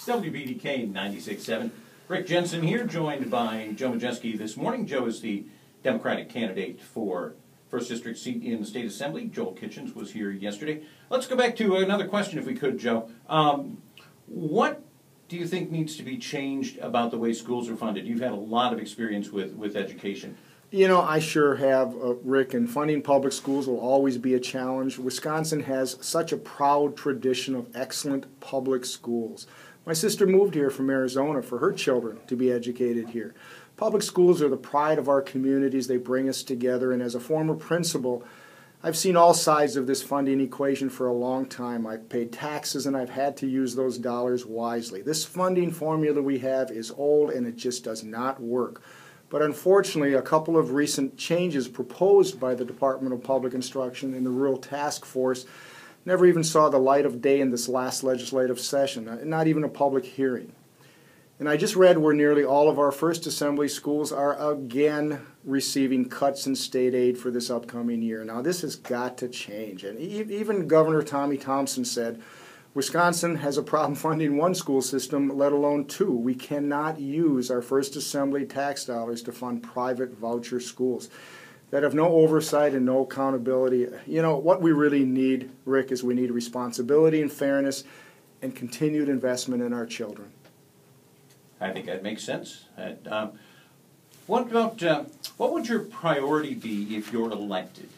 It's WBDK 96.7. Rick Jensen here, joined by Joe Majeski this morning. Joe is the Democratic candidate for 1st District seat in the State Assembly. Joel Kitchens was here yesterday. Let's go back to another question, if we could, Joe. What do you think needs to be changed about the way schools are funded? You've had a lot of experience with education. You know, I sure have, Rick, and funding public schools will always be a challenge. Wisconsin has such a proud tradition of excellent public schools. My sister moved here from Arizona for her children to be educated here. Public schools are the pride of our communities. They bring us together, and as a former principal, I've seen all sides of this funding equation for a long time. I've paid taxes, and I've had to use those dollars wisely. This funding formula we have is old, and it just does not work. But unfortunately, a couple of recent changes proposed by the Department of Public Instruction and the Rural Task Force never even saw the light of day in this last legislative session, not even a public hearing. And I just read where nearly all of our First Assembly schools are again receiving cuts in state aid for this upcoming year. Now, this has got to change. And even Governor Tommy Thompson said, Wisconsin has a problem funding one school system, let alone two. We cannot use our First Assembly tax dollars to fund private voucher schools that have no oversight and no accountability. You know, what we really need, Rick, is we need responsibility and fairness and continued investment in our children. I think that makes sense. What would your priority be if you're elected?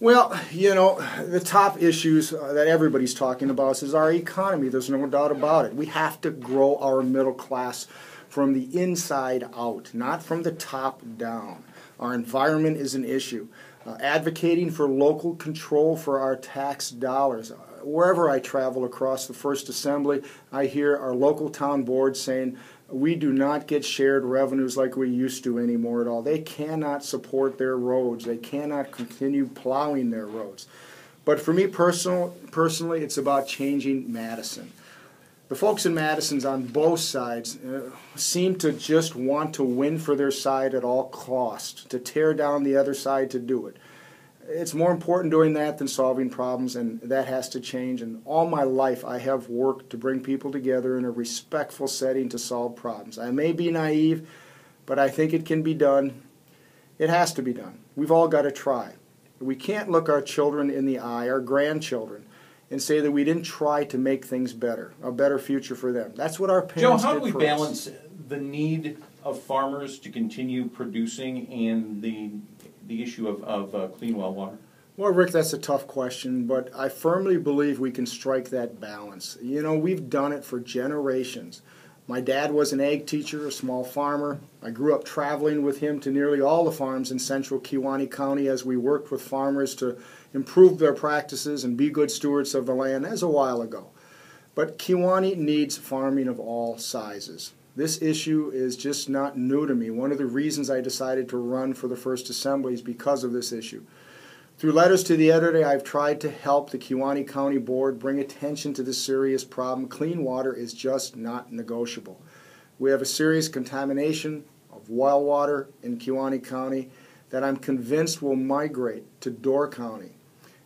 Well, you know, the top issues that everybody's talking about is our economy. There's no doubt about it. We have to grow our middle class from the inside out, not from the top down. Our environment is an issue. Advocating for local control for our tax dollars. Wherever I travel across the First Assembly, I hear our local town board saying, we do not get shared revenues like we used to anymore at all. They cannot support their roads. They cannot continue plowing their roads. But for me personally, it's about changing Madison. The folks in Madison's on both sides seem to just want to win for their side at all costs, to tear down the other side to do it. It's more important doing that than solving problems, and that has to change. And all my life I have worked to bring people together in a respectful setting to solve problems. I may be naive, but I think it can be done. It has to be done. We've all got to try. We can't look our children in the eye, our grandchildren, and say that we didn't try to make things better, a better future for them. That's what our parents did for us. Joe, how do we balance the need of farmers to continue producing and the issue of clean well water? Well, Rick, that's a tough question, but I firmly believe we can strike that balance. You know, we've done it for generations. My dad was an ag teacher, a small farmer. I grew up traveling with him to nearly all the farms in central Kewaunee County as we worked with farmers to improve their practices and be good stewards of the land. That's a while ago. But Kewaunee needs farming of all sizes. This issue is just not new to me. One of the reasons I decided to run for the First Assembly is because of this issue. Through letters to the editor, I've tried to help the Kewaunee County Board bring attention to this serious problem. Clean water is just not negotiable. We have a serious contamination of well water in Kewaunee County that I'm convinced will migrate to Door County.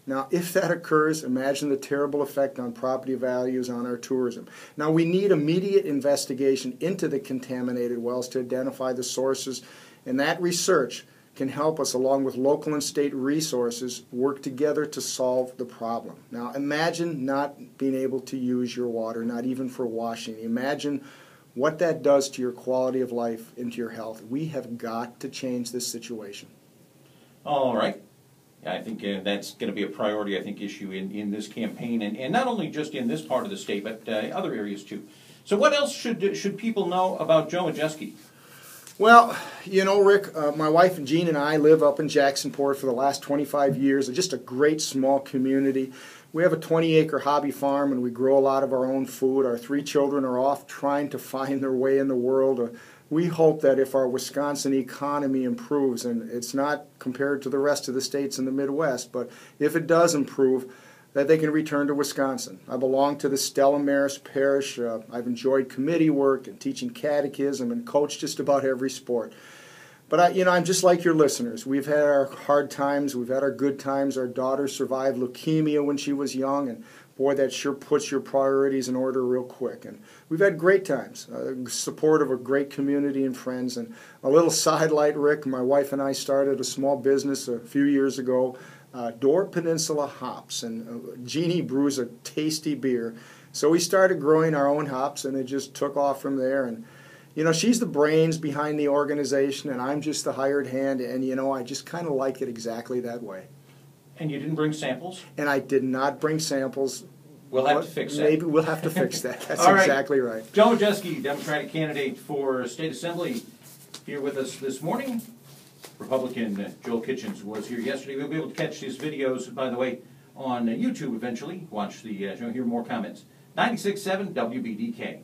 Now, if that occurs, imagine the terrible effect on property values on our tourism. Now, we need immediate investigation into the contaminated wells to identify the sources, and that research can help us, along with local and state resources, work together to solve the problem. Now, imagine not being able to use your water, not even for washing. Imagine what that does to your quality of life and to your health. We have got to change this situation. All right. I think that's going to be a priority, issue in this campaign, and not only just in this part of the state, but other areas too. So what else should people know about Joe Majeski? Well, you know, Rick, my wife Jean and I live up in Jacksonport for the last 25 years. It's just a great small community. We have a 20-acre hobby farm, and we grow a lot of our own food. Our 3 children are off trying to find their way in the world. We hope that if our Wisconsin economy improves, and it's not compared to the rest of the states in the Midwest, but if it does improve, that they can return to Wisconsin. I belong to the Stella Maris Parish. I've enjoyed committee work and teaching catechism and coached just about every sport. But I'm just like your listeners. We've had our hard times, we've had our good times. Our daughter survived leukemia when she was young, and boy, that sure puts your priorities in order real quick. And we've had great times, support of a great community and friends. And a little sidelight, Rick, my wife and I started a small business a few years ago, Door Peninsula Hops, and Jeannie brews a tasty beer. So we started growing our own hops, and it just took off from there. And you know, she's the brains behind the organization, and I'm just the hired hand, and you know, I just kind of like it exactly that way. And you didn't bring samples? And I did not bring samples. We'll have to fix that. Maybe we'll have to fix that. That's All right. Exactly right. Joe Majeski, Democratic candidate for State Assembly, here with us this morning. Republican Joel Kitchens was here yesterday. We'll be able to catch these videos, by the way, on YouTube eventually. Watch the show, hear more comments. 96.7 WBDK.